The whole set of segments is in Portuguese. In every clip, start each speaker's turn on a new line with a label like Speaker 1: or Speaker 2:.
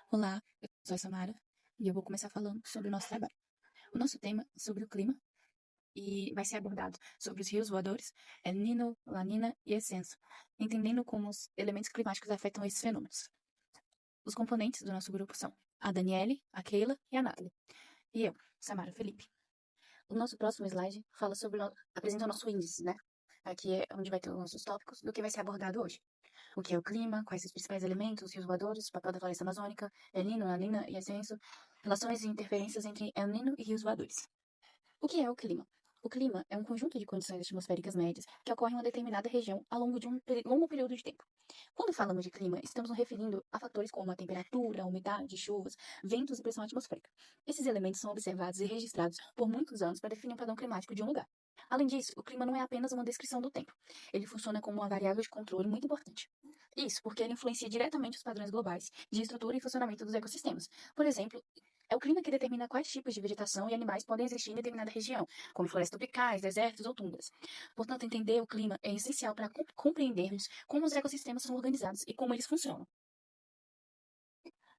Speaker 1: Olá, eu sou a Samara e eu vou começar falando sobre o nosso trabalho. O nosso tema é sobre o clima e vai ser abordado sobre os rios voadores, El Niño, La Niña e Ascenso, entendendo como os elementos climáticos afetam esses fenômenos. Os componentes do nosso grupo são a Daniele, a Keila e a Nathalie. E eu, Samara Felipe. O nosso próximo slide fala sobre, apresenta o nosso índice, né? Aqui é onde vai ter os nossos tópicos do que vai ser abordado hoje. O que é o clima, quais os principais elementos, rios voadores, o papel da floresta amazônica, El Niño, La Niña e Ascenso, relações e interferências entre El Niño e rios voadores. O que é o clima? O clima é um conjunto de condições atmosféricas médias que ocorrem em uma determinada região ao longo de um longo período de tempo. Quando falamos de clima, estamos nos referindo a fatores como a temperatura, a umidade, chuvas, ventos e pressão atmosférica. Esses elementos são observados e registrados por muitos anos para definir o padrão climático de um lugar. Além disso, o clima não é apenas uma descrição do tempo. Ele funciona como uma variável de controle muito importante. Isso porque ele influencia diretamente os padrões globais de estrutura e funcionamento dos ecossistemas. Por exemplo, é o clima que determina quais tipos de vegetação e animais podem existir em determinada região, como florestas tropicais, desertos ou tundras. Portanto, entender o clima é essencial para compreendermos como os ecossistemas são organizados e como eles funcionam.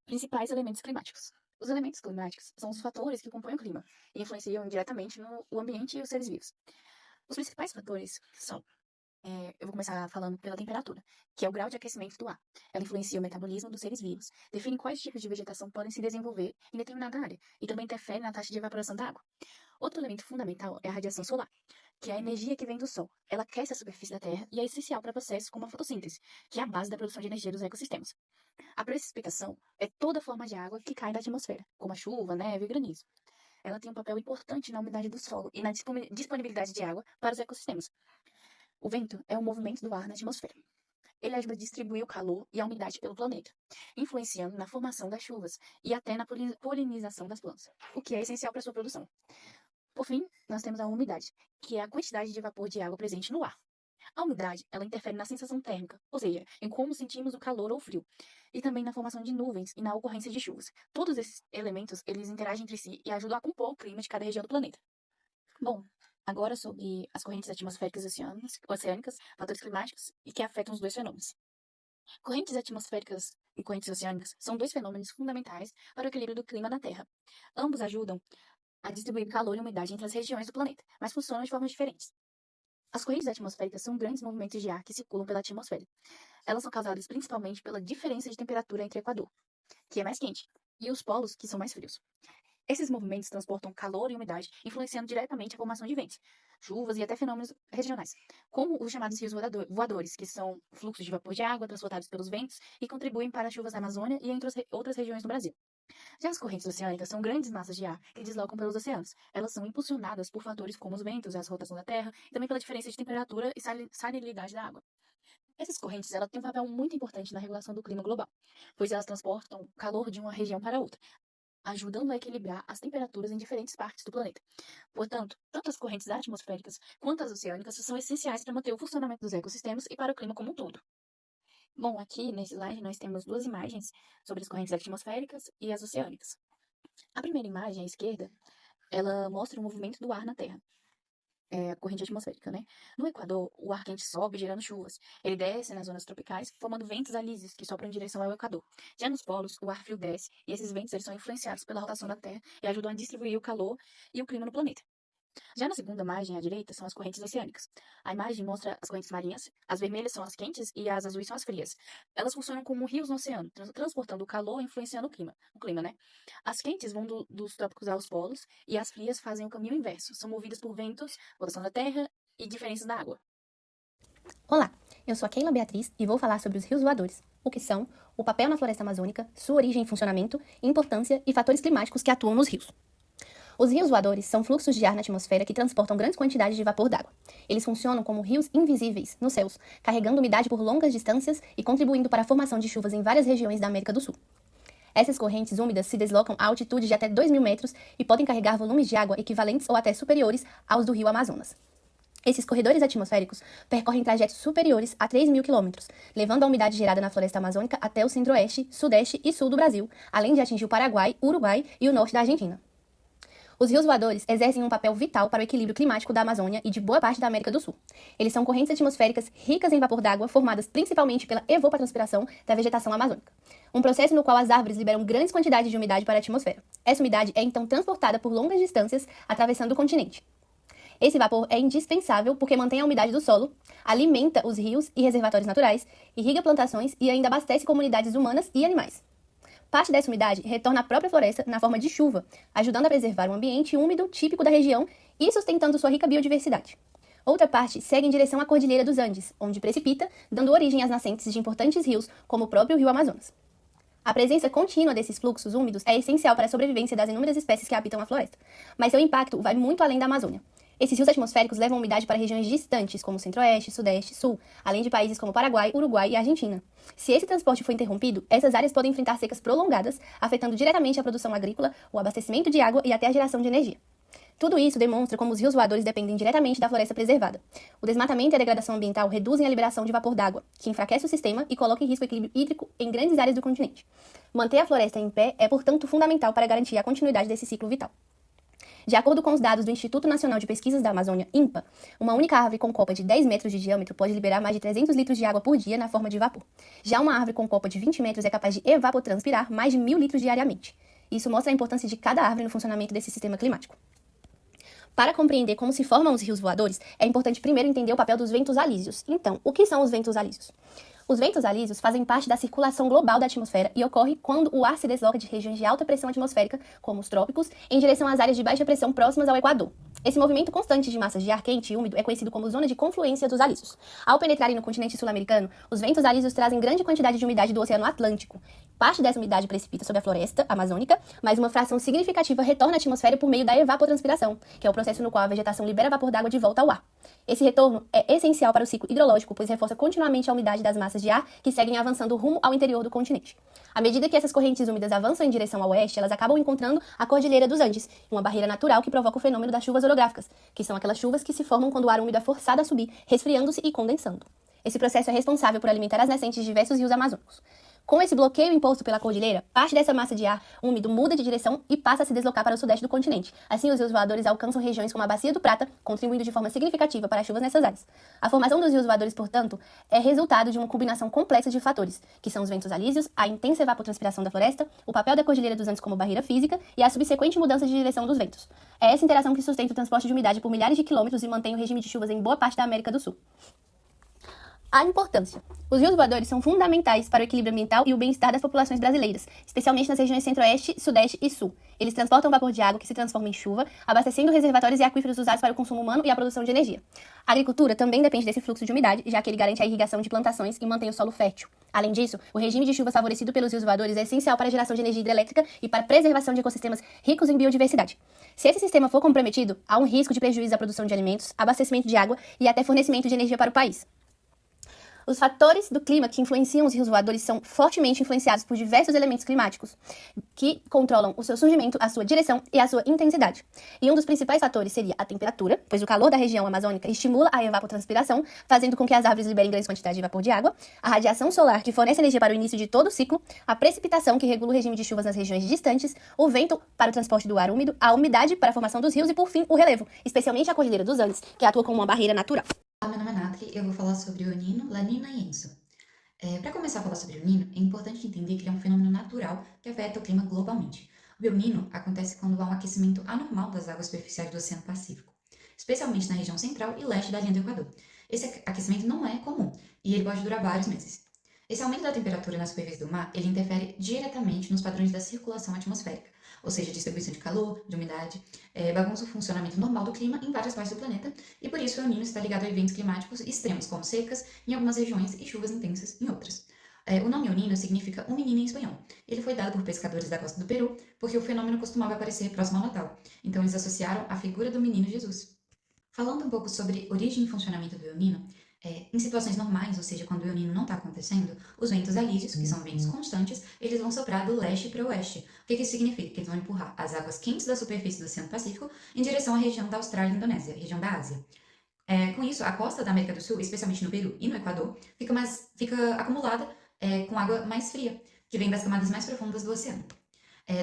Speaker 1: Principais elementos climáticos. Os elementos climáticos são os fatores que compõem o clima e influenciam diretamente no ambiente e os seres vivos. Os principais fatores são eu vou começar falando pela temperatura, que é o grau de aquecimento do ar. Ela influencia o metabolismo dos seres vivos, define quais tipos de vegetação podem se desenvolver em determinada área e também interfere na taxa de evaporação da água. Outro elemento fundamental é a radiação solar, que é a energia que vem do Sol. Ela aquece a superfície da Terra e é essencial para processos como a fotossíntese, que é a base da produção de energia dos ecossistemas. A precipitação é toda forma de água que cai da atmosfera, como a chuva, neve e granizo. Ela tem um papel importante na umidade do solo e na disponibilidade de água para os ecossistemas. O vento é o movimento do ar na atmosfera. Ele ajuda a distribuir o calor e a umidade pelo planeta, influenciando na formação das chuvas e até na polinização das plantas, o que é essencial para sua produção. Por fim, nós temos a umidade, que é a quantidade de vapor de água presente no ar. A umidade, ela interfere na sensação térmica, ou seja, em como sentimos o calor ou o frio, e também na formação de nuvens e na ocorrência de chuvas. Todos esses elementos, eles interagem entre si e ajudam a compor o clima de cada região do planeta. Bom, agora sobre as correntes atmosféricas oceânicas, fatores climáticos e que afetam os dois fenômenos. Correntes atmosféricas e correntes oceânicas são dois fenômenos fundamentais para o equilíbrio do clima na Terra. Ambos ajudam a distribuir calor e umidade entre as regiões do planeta, mas funcionam de formas diferentes. As correntes atmosféricas são grandes movimentos de ar que circulam pela atmosfera. Elas são causadas principalmente pela diferença de temperatura entre o Equador, que é mais quente, e os polos, que são mais frios. Esses movimentos transportam calor e umidade, influenciando diretamente a formação de ventos, chuvas e até fenômenos regionais, como os chamados rios voadores, que são fluxos de vapor de água transportados pelos ventos e contribuem para as chuvas da Amazônia e entre outras regiões do Brasil. Já as correntes oceânicas são grandes massas de ar que deslocam pelos oceanos. Elas são impulsionadas por fatores como os ventos, a rotação da Terra e também pela diferença de temperatura e salinidade da água. Essas correntes têm um papel muito importante na regulação do clima global, pois elas transportam calor de uma região para outra, ajudando a equilibrar as temperaturas em diferentes partes do planeta. Portanto, tanto as correntes atmosféricas quanto as oceânicas são essenciais para manter o funcionamento dos ecossistemas e para o clima como um todo. Bom, aqui nesse slide nós temos duas imagens sobre as correntes atmosféricas e as oceânicas. A primeira imagem, à esquerda, ela mostra o movimento do ar na Terra. É a corrente atmosférica, né? No Equador, o ar quente sobe gerando chuvas. Ele desce nas zonas tropicais, formando ventos alísios que sopram em direção ao Equador. Já nos polos, o ar frio desce e esses ventos eles são influenciados pela rotação da Terra e ajudam a distribuir o calor e o clima no planeta. Já na segunda imagem, à direita, são as correntes oceânicas. A imagem mostra as correntes marinhas. As vermelhas são as quentes e as azuis são as frias. Elas funcionam como rios no oceano, transportando o calor e influenciando o clima, né? As quentes vão dos trópicos aos polos e as frias fazem o caminho inverso. São movidas por ventos, rotação da Terra e diferenças da água.
Speaker 2: Olá, eu sou a Keila Beatriz e vou falar sobre os rios voadores, o que são, o papel na floresta amazônica, sua origem e funcionamento, importância e fatores climáticos que atuam nos rios. Os rios voadores são fluxos de ar na atmosfera que transportam grandes quantidades de vapor d'água. Eles funcionam como rios invisíveis nos céus, carregando umidade por longas distâncias e contribuindo para a formação de chuvas em várias regiões da América do Sul. Essas correntes úmidas se deslocam a altitude de até 2.000 metros e podem carregar volumes de água equivalentes ou até superiores aos do rio Amazonas. Esses corredores atmosféricos percorrem trajetos superiores a 3.000 quilômetros, levando a umidade gerada na floresta amazônica até o centro-oeste, sudeste e sul do Brasil, além de atingir o Paraguai, Uruguai e o norte da Argentina. Os rios voadores exercem um papel vital para o equilíbrio climático da Amazônia e de boa parte da América do Sul. Eles são correntes atmosféricas ricas em vapor d'água, formadas principalmente pela evapotranspiração da vegetação amazônica, um processo no qual as árvores liberam grandes quantidades de umidade para a atmosfera. Essa umidade é então transportada por longas distâncias, atravessando o continente. Esse vapor é indispensável porque mantém a umidade do solo, alimenta os rios e reservatórios naturais, irriga plantações e ainda abastece comunidades humanas e animais. Parte dessa umidade retorna à própria floresta na forma de chuva, ajudando a preservar um ambiente úmido típico da região e sustentando sua rica biodiversidade. Outra parte segue em direção à Cordilheira dos Andes, onde precipita, dando origem às nascentes de importantes rios, como o próprio Rio Amazonas. A presença contínua desses fluxos úmidos é essencial para a sobrevivência das inúmeras espécies que habitam a floresta, mas seu impacto vai muito além da Amazônia. Esses rios atmosféricos levam umidade para regiões distantes, como Centro-Oeste, Sudeste, Sul, além de países como Paraguai, Uruguai e Argentina. Se esse transporte for interrompido, essas áreas podem enfrentar secas prolongadas, afetando diretamente a produção agrícola, o abastecimento de água e até a geração de energia. Tudo isso demonstra como os rios voadores dependem diretamente da floresta preservada. O desmatamento e a degradação ambiental reduzem a liberação de vapor d'água, que enfraquece o sistema e coloca em risco o equilíbrio hídrico em grandes áreas do continente. Manter a floresta em pé é, portanto, fundamental para garantir a continuidade desse ciclo vital. De acordo com os dados do Instituto Nacional de Pesquisas da Amazônia, INPA, uma única árvore com copa de 10 metros de diâmetro pode liberar mais de 300 litros de água por dia na forma de vapor. Já uma árvore com copa de 20 metros é capaz de evapotranspirar mais de 1.000 litros diariamente. Isso mostra a importância de cada árvore no funcionamento desse sistema climático. Para compreender como se formam os rios voadores, é importante primeiro entender o papel dos ventos alísios. Então, o que são os ventos alísios? Os ventos alísios fazem parte da circulação global da atmosfera e ocorre quando o ar se desloca de regiões de alta pressão atmosférica, como os trópicos, em direção às áreas de baixa pressão próximas ao Equador. Esse movimento constante de massas de ar quente e úmido é conhecido como zona de confluência dos alísios. Ao penetrarem no continente sul-americano, os ventos alísios trazem grande quantidade de umidade do Oceano Atlântico. Parte dessa umidade precipita sobre a floresta amazônica, mas uma fração significativa retorna à atmosfera por meio da evapotranspiração, que é o processo no qual a vegetação libera vapor d'água de volta ao ar. Esse retorno é essencial para o ciclo hidrológico, pois reforça continuamente a umidade das massas de ar que seguem avançando rumo ao interior do continente. À medida que essas correntes úmidas avançam em direção ao oeste, elas acabam encontrando a Cordilheira dos Andes, uma barreira natural que provoca o fenômeno das chuvas orográficas, que são aquelas chuvas que se formam quando o ar úmido é forçado a subir, resfriando-se e condensando. Esse processo é responsável por alimentar as nascentes de diversos rios amazônicos. Com esse bloqueio imposto pela cordilheira, parte dessa massa de ar úmido muda de direção e passa a se deslocar para o sudeste do continente. Assim, os rios voadores alcançam regiões como a Bacia do Prata, contribuindo de forma significativa para as chuvas nessas áreas. A formação dos rios voadores, portanto, é resultado de uma combinação complexa de fatores, que são os ventos alísios, a intensa evapotranspiração da floresta, o papel da Cordilheira dos Andes como barreira física e a subsequente mudança de direção dos ventos. É essa interação que sustenta o transporte de umidade por milhares de quilômetros e mantém o regime de chuvas em boa parte da América do Sul. A importância. Os rios voadores são fundamentais para o equilíbrio ambiental e o bem-estar das populações brasileiras, especialmente nas regiões centro-oeste, sudeste e sul. Eles transportam vapor de água que se transforma em chuva, abastecendo reservatórios e aquíferos usados para o consumo humano e a produção de energia. A agricultura também depende desse fluxo de umidade, já que ele garante a irrigação de plantações e mantém o solo fértil. Além disso, o regime de chuvas favorecido pelos rios voadores é essencial para a geração de energia hidrelétrica e para a preservação de ecossistemas ricos em biodiversidade. Se esse sistema for comprometido, há um risco de prejuízo à produção de alimentos, abastecimento de água e até fornecimento de energia para o país. Os fatores do clima que influenciam os rios voadores são fortemente influenciados por diversos elementos climáticos, que controlam o seu surgimento, a sua direção e a sua intensidade. E um dos principais fatores seria a temperatura, pois o calor da região amazônica estimula a evapotranspiração, fazendo com que as árvores liberem grandes quantidades de vapor de água, a radiação solar, que fornece energia para o início de todo o ciclo, a precipitação, que regula o regime de chuvas nas regiões distantes, o vento para o transporte do ar úmido, a umidade para a formação dos rios e, por fim, o relevo, especialmente a Cordilheira dos Andes, que atua como uma barreira natural.
Speaker 3: Olá, meu nome é Nathalie e eu vou falar sobre o El Niño, La Niña e Enso. Para começar a falar sobre o El Niño, é importante entender que ele é um fenômeno natural que afeta o clima globalmente. O El Niño acontece quando há um aquecimento anormal das águas superficiais do Oceano Pacífico, especialmente na região central e leste da linha do Equador. Esse aquecimento não é comum e ele pode durar vários meses. Esse aumento da temperatura na superfície do mar, ele interfere diretamente nos padrões da circulação atmosférica, ou seja, distribuição de calor, de umidade, bagunça o funcionamento normal do clima em várias partes do planeta, e por isso o El Niño está ligado a eventos climáticos extremos, como secas em algumas regiões e chuvas intensas em outras. O nome El Niño significa um menino em espanhol. Ele foi dado por pescadores da costa do Peru, porque o fenômeno costumava aparecer próximo ao Natal, então eles associaram a figura do menino Jesus. Falando um pouco sobre origem e funcionamento do El Niño, em situações normais, ou seja, quando o El Niño não está acontecendo, os ventos alísios, que são ventos constantes, eles vão soprar do leste para o oeste. O que isso significa? Que eles vão empurrar as águas quentes da superfície do Oceano Pacífico em direção à região da Austrália e Indonésia, região da Ásia. Com isso, a costa da América do Sul, especialmente no Peru e no Equador, fica acumulada com água mais fria, que vem das camadas mais profundas do oceano.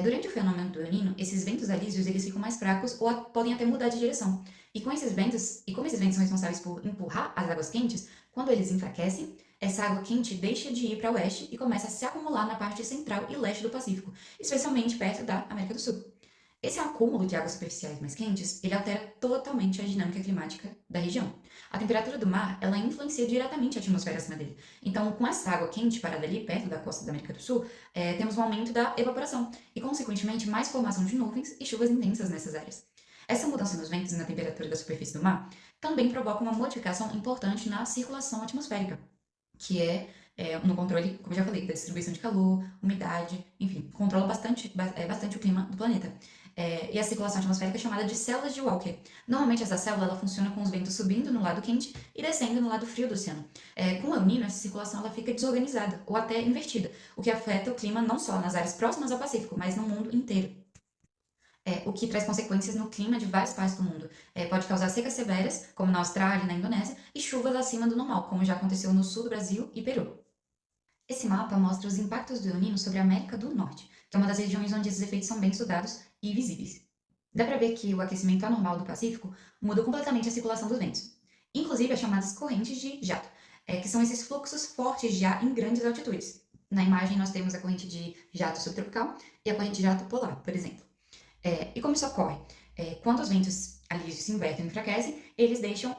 Speaker 3: Durante o fenômeno do El Niño, esses ventos alísios eles ficam mais fracos ou podem até mudar de direção. E como esses ventos são responsáveis por empurrar as águas quentes, quando eles enfraquecem, essa água quente deixa de ir para o oeste e começa a se acumular na parte central e leste do Pacífico, especialmente perto da América do Sul. Esse acúmulo de águas superficiais mais quentes, ele altera totalmente a dinâmica climática da região. A temperatura do mar, ela influencia diretamente a atmosfera acima dele. Então, com essa água quente parada ali perto da costa da América do Sul, temos um aumento da evaporação e, consequentemente, mais formação de nuvens e chuvas intensas nessas áreas. Essa mudança nos ventos e na temperatura da superfície do mar também provoca uma modificação importante na circulação atmosférica, que no controle, como eu já falei, da distribuição de calor, umidade, enfim, controla bastante o clima do planeta. E a circulação atmosférica é chamada de células de Walker. Normalmente essa célula ela funciona com os ventos subindo no lado quente e descendo no lado frio do oceano. Com o El Niño, essa circulação ela fica desorganizada ou até invertida, o que afeta o clima não só nas áreas próximas ao Pacífico, mas no mundo inteiro. O que traz consequências no clima de várias partes do mundo. Pode causar secas severas, como na Austrália e na Indonésia, e chuvas acima do normal, como já aconteceu no sul do Brasil e Peru. Esse mapa mostra os impactos do El Niño sobre a América do Norte, que é uma das regiões onde esses efeitos são bem estudados e visíveis. Dá para ver que o aquecimento anormal do Pacífico muda completamente a circulação dos ventos, inclusive as chamadas correntes de jato, que são esses fluxos fortes de ar em grandes altitudes. Na imagem nós temos a corrente de jato subtropical e a corrente de jato polar, por exemplo. E como isso ocorre? Quando os ventos alísios se invertem e enfraquecem, eles deixam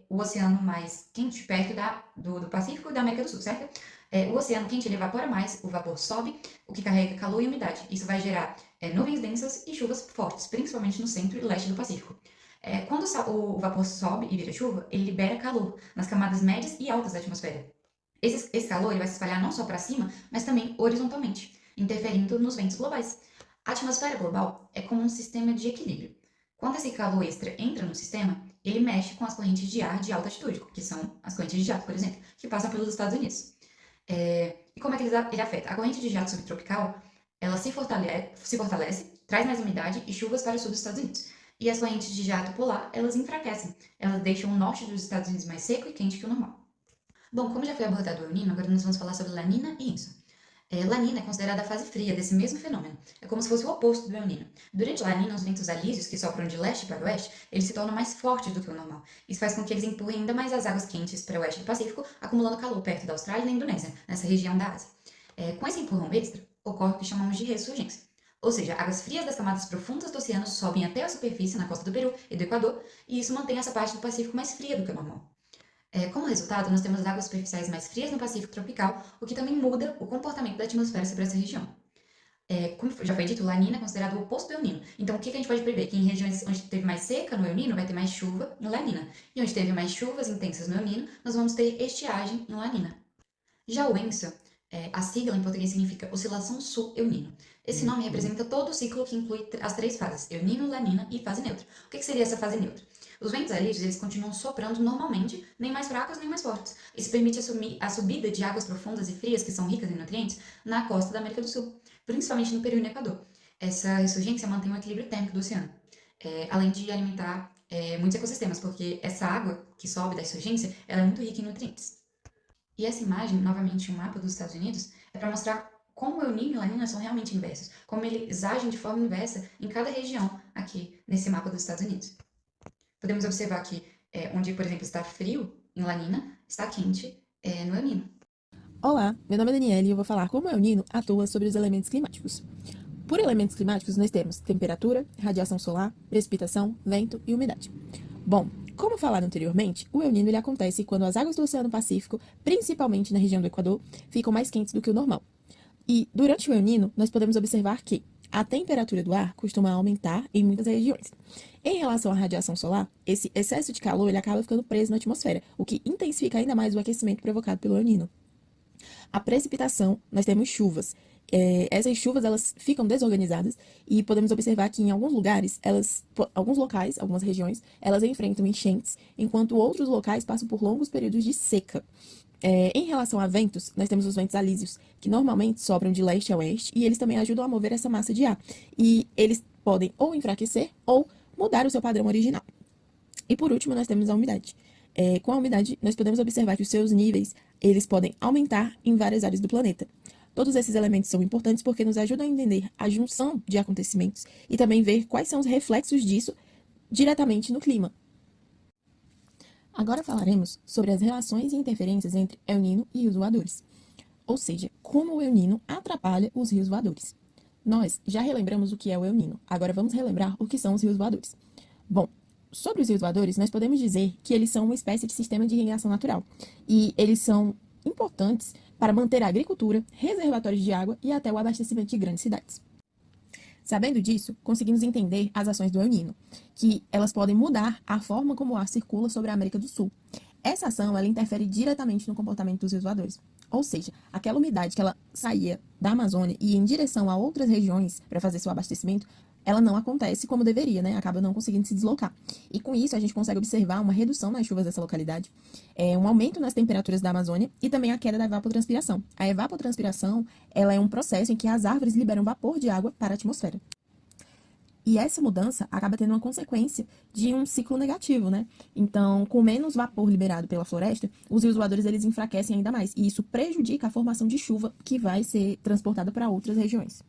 Speaker 3: o oceano mais quente perto do Pacífico e da América do Sul, certo? O oceano quente ele evapora mais, o vapor sobe, o que carrega calor e umidade. Isso vai gerar nuvens densas e chuvas fortes, principalmente no centro e leste do Pacífico. Quando o vapor sobe e vira chuva, ele libera calor nas camadas médias e altas da atmosfera. Esse calor ele vai se espalhar não só para cima, mas também horizontalmente, interferindo nos ventos globais. A atmosfera global é como um sistema de equilíbrio. Quando esse calor extra entra no sistema, ele mexe com as correntes de ar de alta altitude, que são as correntes de jato, por exemplo, que passam pelos Estados Unidos. E como é que ele afeta? A corrente de jato subtropical, ela se fortalece, traz mais umidade e chuvas para o sul dos Estados Unidos. E as correntes de jato polar, elas enfraquecem. Elas deixam o norte dos Estados Unidos mais seco e quente que o normal. Bom, como já foi abordado o El Niño, agora nós vamos falar sobre La Nina e Enso. La Nina é considerada a fase fria desse mesmo fenômeno. É como se fosse o oposto do El Niño. Durante La Nina, os ventos alísios, que sopram de leste para oeste, eles se tornam mais fortes do que o normal. Isso faz com que eles empurrem ainda mais as águas quentes para o oeste do Pacífico, acumulando calor perto da Austrália e da Indonésia, nessa região da Ásia. Com esse empurrão extra, ocorre o que chamamos de ressurgência. Ou seja, águas frias das camadas profundas do oceano sobem até a superfície na costa do Peru e do Equador, e isso mantém essa parte do Pacífico mais fria do que o normal. Como resultado, nós temos águas superficiais mais frias no Pacífico tropical, o que também muda o comportamento da atmosfera sobre essa região. Como já foi dito, La Nina é considerado o oposto do El Niño. Então, o que a gente pode prever? Que em regiões onde teve mais seca no El Niño, vai ter mais chuva no La Nina. E onde teve mais chuvas intensas no El Niño, nós vamos ter estiagem em La Nina. Já o ENSO, a sigla em português significa Oscilação Sul-El Niño. Esse nome representa todo o ciclo que inclui as três fases, El Niño, La Nina e fase neutra. O que seria essa fase neutra? Os ventos alísios eles continuam soprando normalmente, nem mais fracos nem mais fortes. Isso permite a subida de águas profundas e frias, que são ricas em nutrientes, na costa da América do Sul, principalmente no Peru e no Equador. Essa ressurgência mantém o equilíbrio térmico do oceano, além de alimentar muitos ecossistemas, porque essa água que sobe da ressurgência ela é muito rica em nutrientes. E essa imagem, novamente um mapa dos Estados Unidos, é para mostrar como o El Niño e La Nina são realmente inversos, como eles agem de forma inversa em cada região aqui nesse mapa dos Estados Unidos. Podemos observar que onde, por exemplo, está frio em La Nina, está quente no El Niño.
Speaker 4: Olá, meu nome é Daniela e eu vou falar como o El Niño atua sobre os elementos climáticos. Por elementos climáticos, nós temos temperatura, radiação solar, precipitação, vento e umidade. Bom, como falado anteriormente, o El Niño ele acontece quando as águas do Oceano Pacífico, principalmente na região do Equador, ficam mais quentes do que o normal. E durante o El Niño, nós podemos observar que a temperatura do ar costuma aumentar em muitas regiões. Em relação à radiação solar, esse excesso de calor ele acaba ficando preso na atmosfera, o que intensifica ainda mais o aquecimento provocado pelo El Niño. A precipitação, nós temos chuvas. Essas chuvas elas ficam desorganizadas e podemos observar que em alguns lugares, alguns locais, algumas regiões, elas enfrentam enchentes, enquanto outros locais passam por longos períodos de seca. Em relação a ventos, nós temos os ventos alísios, que normalmente sopram de leste a oeste, e eles também ajudam a mover essa massa de ar. E eles podem ou enfraquecer ou mudar o seu padrão original. E por último, nós temos a umidade. Com a umidade, nós podemos observar que os seus níveis eles podem aumentar em várias áreas do planeta. Todos esses elementos são importantes porque nos ajudam a entender a junção de acontecimentos e também ver quais são os reflexos disso diretamente no clima. Agora falaremos sobre as relações e interferências entre El Niño e rios voadores, ou seja, como o El Niño atrapalha os rios voadores. Nós já relembramos o que é o El Niño, agora vamos relembrar o que são os rios voadores. Bom, sobre os rios voadores, nós podemos dizer que eles são uma espécie de sistema de irrigação natural e eles são importantes para manter a agricultura, reservatórios de água e até o abastecimento de grandes cidades. Sabendo disso, conseguimos entender as ações do El Niño, que elas podem mudar a forma como o ar circula sobre a América do Sul. Essa ação, ela interfere diretamente no comportamento dos rios voadores. Ou seja, aquela umidade que ela saía da Amazônia e ia em direção a outras regiões para fazer seu abastecimento, ela não acontece como deveria, né? Acaba não conseguindo se deslocar. E com isso, a gente consegue observar uma redução nas chuvas dessa localidade, um aumento nas temperaturas da Amazônia e também a queda da evapotranspiração. A evapotranspiração, ela é um processo em que as árvores liberam vapor de água para a atmosfera. E essa mudança acaba tendo uma consequência de um ciclo negativo, né? Então, com menos vapor liberado pela floresta, os rios voadores eles enfraquecem ainda mais. E isso prejudica a formação de chuva que vai ser transportada para outras regiões.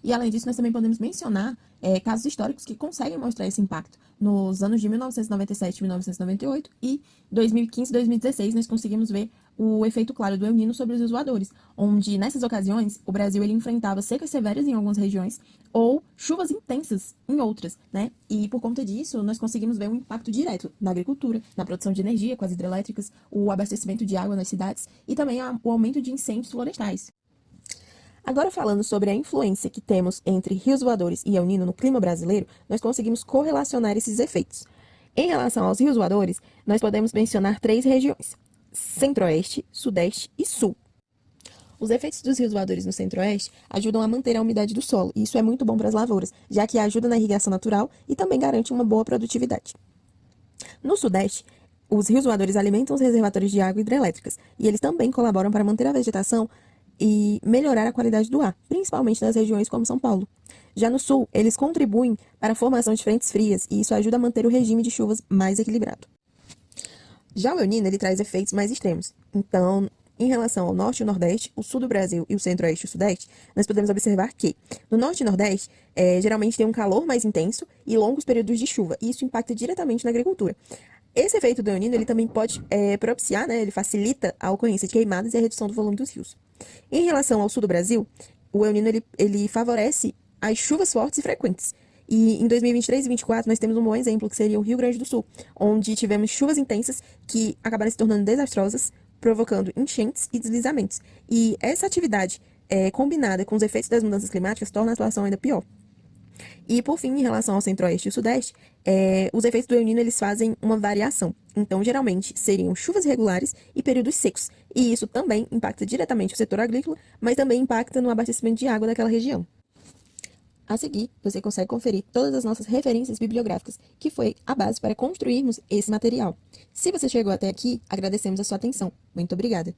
Speaker 4: E, além disso, nós também podemos mencionar casos históricos que conseguem mostrar esse impacto. Nos anos de 1997 e 1998 e 2015 e 2016, nós conseguimos ver o efeito claro do El Niño sobre os rios voadores, onde, nessas ocasiões, o Brasil ele enfrentava secas severas em algumas regiões ou chuvas intensas em outras, né? E, por conta disso, nós conseguimos ver um impacto direto na agricultura, na produção de energia com as hidrelétricas, o abastecimento de água nas cidades e também o aumento de incêndios florestais. Agora, falando sobre a influência que temos entre rios voadores e El Niño no clima brasileiro, nós conseguimos correlacionar esses efeitos. Em relação aos rios voadores, nós podemos mencionar 3 regiões: Centro-Oeste, Sudeste e Sul. Os efeitos dos rios voadores no Centro-Oeste ajudam a manter a umidade do solo, e isso é muito bom para as lavouras, já que ajuda na irrigação natural e também garante uma boa produtividade. No Sudeste, os rios voadores alimentam os reservatórios de água hidrelétricas, e eles também colaboram para manter a vegetação e melhorar a qualidade do ar, principalmente nas regiões como São Paulo. Já no sul, eles contribuem para a formação de frentes frias e isso ajuda a manter o regime de chuvas mais equilibrado. Já o El Niño, ele traz efeitos mais extremos. Então, em relação ao norte e o nordeste, o sul do Brasil e o centro-oeste e o sudeste, nós podemos observar que no norte e nordeste, geralmente tem um calor mais intenso e longos períodos de chuva, e isso impacta diretamente na agricultura. Esse efeito do El Niño, ele também pode propiciar, né, ele facilita a ocorrência de queimadas e a redução do volume dos rios. Em relação ao sul do Brasil, o El Niño ele favorece as chuvas fortes e frequentes. E em 2023 e 2024 nós temos um bom exemplo, que seria o Rio Grande do Sul, onde tivemos chuvas intensas que acabaram se tornando desastrosas, provocando enchentes e deslizamentos. E essa atividade, combinada com os efeitos das mudanças climáticas, torna a situação ainda pior. E, por fim, em relação ao centro-oeste e o sudeste, os efeitos do El Niño eles fazem uma variação. Então, geralmente, seriam chuvas irregulares e períodos secos. E isso também impacta diretamente o setor agrícola, mas também impacta no abastecimento de água daquela região. A seguir, você consegue conferir todas as nossas referências bibliográficas, que foi a base para construirmos esse material. Se você chegou até aqui, agradecemos a sua atenção. Muito obrigada!